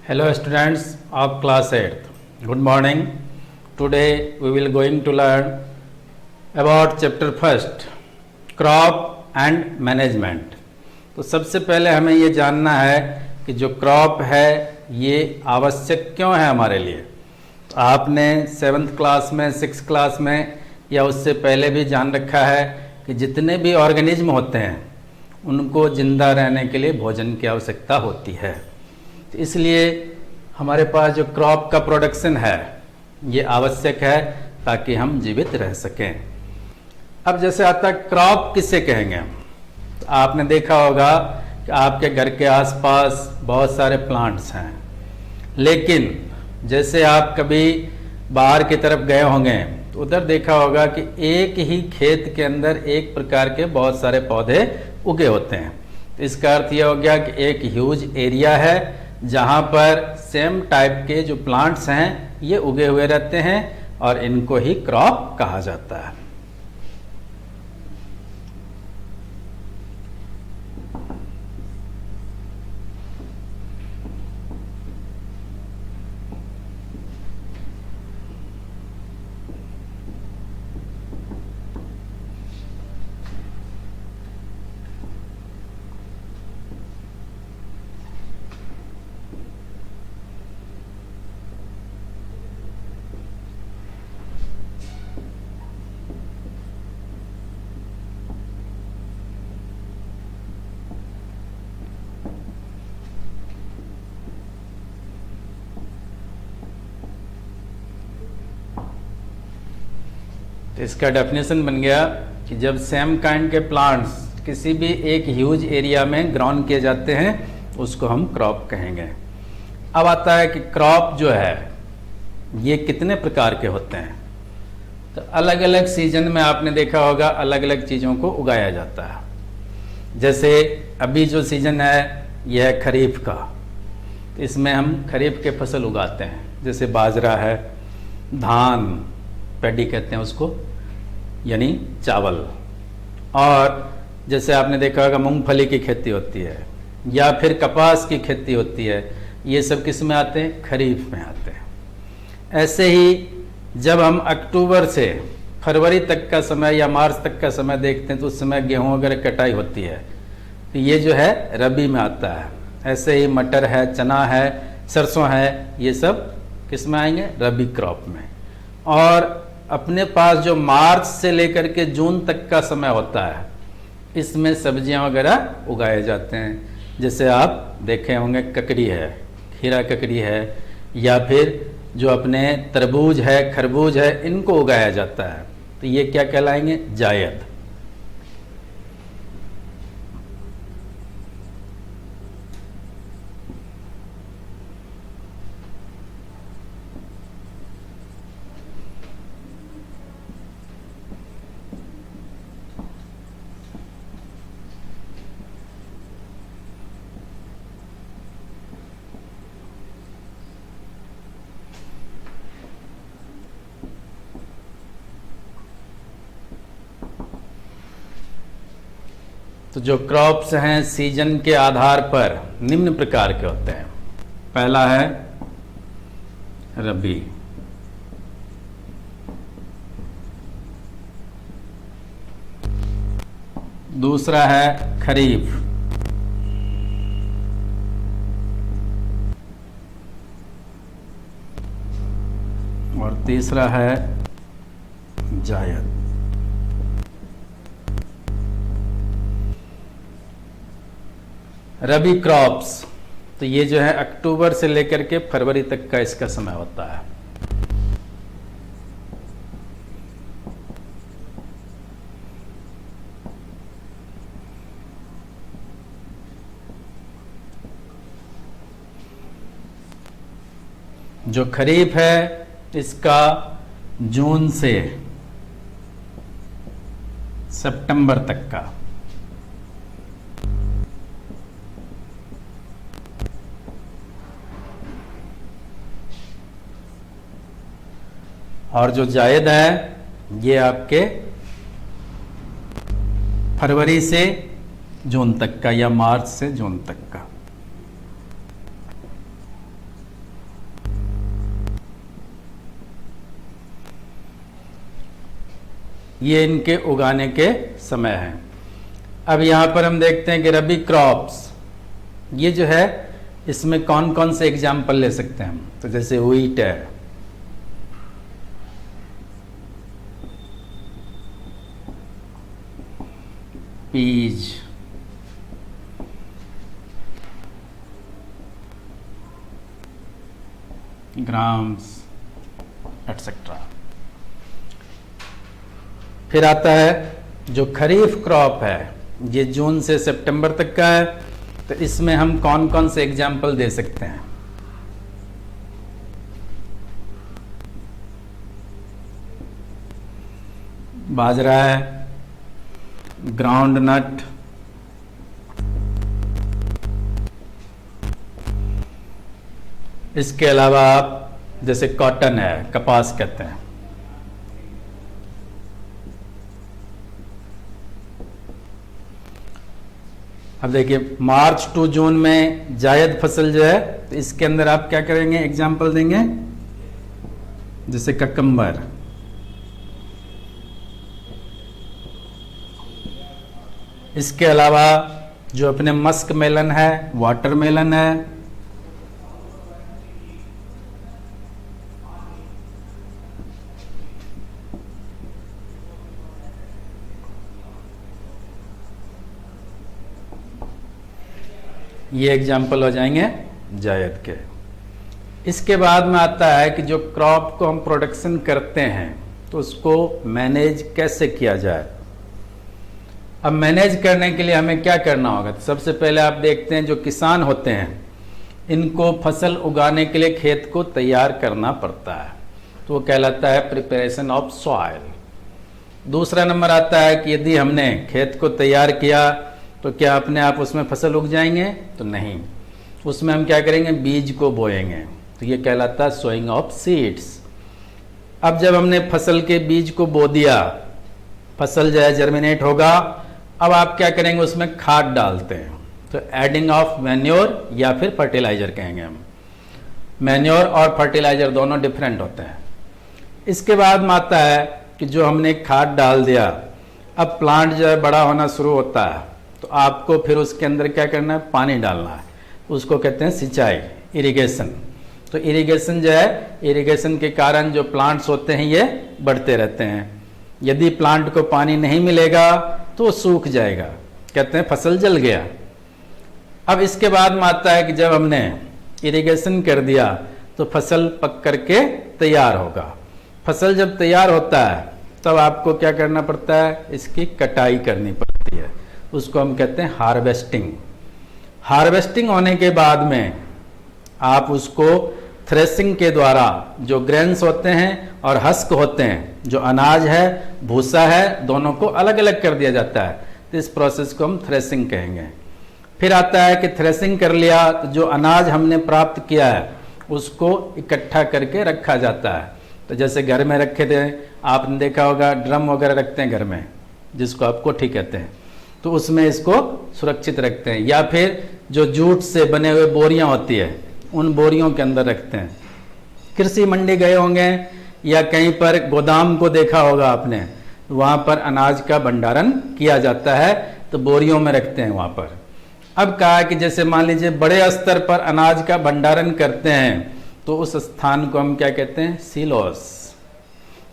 Hello students of class 8th. Good morning. Today we will going to learn about chapter first crop and management. तो सबसे पहले हमें ये जानना है कि जो क्रॉप है ये आवश्यक क्यों है हमारे लिए। तो आपने 7th क्लास में 6th क्लास में या उससे पहले भी जान रखा है कि जितने भी ऑर्गेनिज्म होते हैं उनको जिंदा रहने के लिए भोजन की आवश्यकता होती है। तो इसलिए हमारे पास जो क्रॉप का प्रोडक्शन है ये आवश्यक है ताकि हम जीवित रह सकें। अब जैसे आता है क्रॉप किसे कहेंगे हम, तो आपने देखा होगा कि आपके घर के आसपास बहुत सारे प्लांट्स हैं, लेकिन जैसे आप कभी बाहर की तरफ गए होंगे तो उधर देखा होगा कि एक ही खेत के अंदर एक प्रकार के बहुत सारे पौधे उगे होते हैं। तो इसका अर्थ यह हो गया कि एक ह्यूज एरिया है जहाँ पर सेम टाइप के जो प्लांट्स हैं ये उगे हुए रहते हैं और इनको ही क्रॉप कहा जाता है। तो इसका डेफिनेशन बन गया कि जब सेम काइंड के प्लांट्स किसी भी एक ह्यूज एरिया में ग्राउंड किए जाते हैं उसको हम क्रॉप कहेंगे। अब आता है कि क्रॉप जो है ये कितने प्रकार के होते हैं। तो अलग अलग सीजन में आपने देखा होगा अलग अलग चीज़ों को उगाया जाता है। जैसे अभी जो सीजन है यह है खरीफ का, तो इसमें हम खरीफ के फसल उगाते हैं। जैसे बाजरा है, धान पैडी कहते हैं उसको, यानी चावल, और जैसे आपने देखा होगा मूंगफली की खेती होती है या फिर कपास की खेती होती है। ये सब किस में आते हैं? खरीफ में आते हैं। ऐसे ही जब हम अक्टूबर से फरवरी तक का समय या मार्च तक का समय देखते हैं तो उस समय गेहूं वगैरह कटाई होती है, तो ये जो है रबी में आता है। ऐसे ही मटर है, चना है, सरसों है, ये सब किस में आएंगे? रबी क्रॉप में। और अपने पास जो मार्च से लेकर के जून तक का समय होता है इसमें सब्जियां वगैरह उगाए जाते हैं। जैसे आप देखे होंगे ककड़ी है, खीरा ककड़ी है, या फिर जो अपने तरबूज है, खरबूज है, इनको उगाया जाता है। तो ये क्या कहलाएंगे? जायद। तो जो क्रॉप्स हैं सीजन के आधार पर निम्न प्रकार के होते हैं। पहला है रबी, दूसरा है खरीफ, और तीसरा है जायद। रबी क्रॉप्स तो ये जो है अक्टूबर से लेकर के फरवरी तक का इसका समय होता है। जो खरीफ है इसका जून से सितंबर तक का, और जो जायद है ये आपके फरवरी से जून तक का या मार्च से जून तक का। ये इनके उगाने के समय हैं। अब यहाँ पर हम देखते हैं कि रबी क्रॉप्स, ये जो है इसमें कौन कौन से एग्जाम्पल ले सकते हैं हम। तो जैसे व्हीट है, पीज, ग्राम्स एटसेट्रा। फिर आता है जो खरीफ क्रॉप है, ये जून से सितंबर तक का है, तो इसमें हम कौन कौन से एग्जाम्पल दे सकते हैं। बाजरा है, ग्राउंड नट, इसके अलावा आप जैसे कॉटन है, कपास कहते हैं। अब देखिए मार्च टू जून में जायद फसल जो है, तो इसके अंदर आप क्या करेंगे, एग्जाम्पल देंगे, जैसे ककम्बर, इसके अलावा जो अपने मस्क मेलन है, वाटरमेलन है, ये एग्जाम्पल हो जाएंगे जायद के। इसके बाद में आता है कि जो क्रॉप को हम प्रोडक्शन करते हैं तो उसको मैनेज कैसे किया जाए। अब मैनेज करने के लिए हमें क्या करना होगा, तो सबसे पहले आप देखते हैं जो किसान होते हैं इनको फसल उगाने के लिए खेत को तैयार करना पड़ता है, तो वो कहलाता है प्रिपरेशन ऑफ सॉइल। दूसरा नंबर आता है कि यदि हमने खेत को तैयार किया तो क्या अपने आप उसमें फसल उग जाएंगे, तो नहीं, उसमें हम क्या करेंगे, बीज को बोएंगे, तो ये कहलाता है सोइंग ऑफ सीड्स। अब जब हमने फसल के बीज को बो दिया, फसल जो है जर्मिनेट होगा, अब आप क्या करेंगे, उसमें खाद डालते हैं, तो एडिंग ऑफ मैन्योर या फिर फर्टिलाइजर कहेंगे हम। मैन्योर और फर्टिलाइजर दोनों डिफरेंट होते हैं। इसके बाद में आता है कि जो हमने खाद डाल दिया, अब प्लांट जो है बड़ा होना शुरू होता है, तो आपको फिर उसके अंदर क्या करना है, पानी डालना है, उसको कहते हैं सिंचाई, इरिगेशन। तो इरिगेशन जो है, इरिगेशन के कारण जो प्लांट्स होते हैं ये बढ़ते रहते हैं। यदि प्लांट को पानी नहीं मिलेगा तो वो सूख जाएगा, कहते हैं फसल जल गया। अब इसके बाद में आता है कि जब हमने इरिगेशन कर दिया तो फसल पक करके तैयार होगा। फसल जब तैयार होता है तब आपको क्या करना पड़ता है, इसकी कटाई करनी पड़ती है, उसको हम कहते हैं हार्वेस्टिंग। हार्वेस्टिंग होने के बाद में आप उसको थ्रेसिंग के द्वारा जो ग्रेन्स होते हैं और हस्क होते हैं, जो अनाज है, भूसा है, दोनों को अलग अलग कर दिया जाता है, तो इस प्रोसेस को हम थ्रेसिंग कहेंगे। फिर आता है कि थ्रेसिंग कर लिया तो जो अनाज हमने प्राप्त किया है उसको इकट्ठा करके रखा जाता है। तो जैसे घर में रखे थे, आपने देखा होगा ड्रम वगैरह रखते हैं घर में, जिसको आप कोठी कहते हैं, तो उसमें इसको सुरक्षित रखते हैं, या फिर जो जूट से बने हुए बोरियां होती है उन बोरियों के अंदर रखते हैं। कृषि मंडी गए होंगे या कहीं पर गोदाम को देखा होगा आपने, वहाँ पर अनाज का भंडारण किया जाता है, तो बोरियों में रखते हैं वहाँ पर। अब कहा कि जैसे मान लीजिए बड़े स्तर पर अनाज का भंडारण करते हैं तो उस स्थान को हम क्या कहते हैं, सिलोस।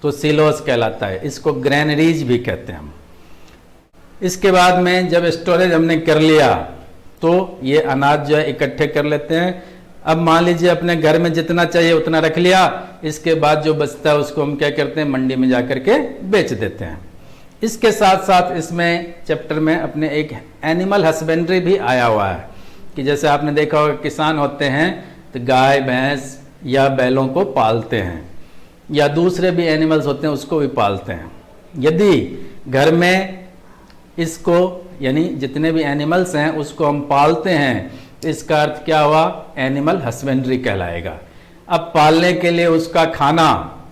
तो सिलोस कहलाता है, इसको ग्रेनरीज भी कहते हैं हम। इसके बाद में जब स्टोरेज हमने कर लिया तो ये अनाज जो है इकट्ठे कर लेते हैं। अब मान लीजिए अपने घर में जितना चाहिए उतना रख लिया, इसके बाद जो बचता है उसको हम क्या करते हैं, मंडी में जाकर के बेच देते हैं। इसके साथ साथ इसमें चैप्टर में अपने एक एनिमल हस्बेंड्री भी आया हुआ है कि जैसे आपने देखा होगा किसान होते हैं तो गाय भैंस या बैलों को पालते हैं, या दूसरे भी एनिमल्स होते हैं उसको भी पालते हैं। यदि घर में इसको यानी जितने भी एनिमल्स हैं उसको हम पालते हैं तो इसका अर्थ क्या हुआ, एनिमल हस्बेंड्री कहलाएगा। अब पालने के लिए उसका खाना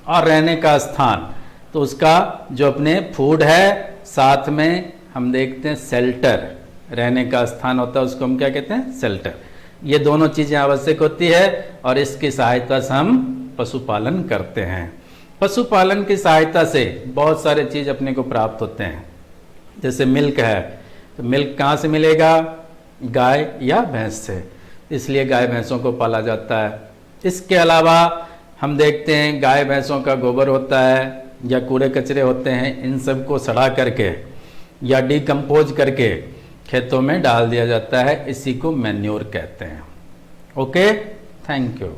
और रहने का स्थान, तो उसका जो अपने फूड है, साथ में हम देखते हैं शेल्टर, रहने का स्थान होता है, उसको हम क्या कहते हैं, शेल्टर। ये दोनों चीज़ें आवश्यक होती है और इसकी सहायता से हम पशुपालन करते हैं। पशुपालन की सहायता से बहुत सारे चीज अपने को प्राप्त होते हैं। जैसे मिल्क है, तो मिल्क कहाँ से मिलेगा? गाय या भैंस से, इसलिए गाय भैंसों को पाला जाता है। इसके अलावा हम देखते हैं गाय भैंसों का गोबर होता है या कूड़े कचरे होते हैं, इन सब को सड़ा करके या डिकम्पोज करके खेतों में डाल दिया जाता है, इसी को मैन्योर कहते हैं। Okay, thank you.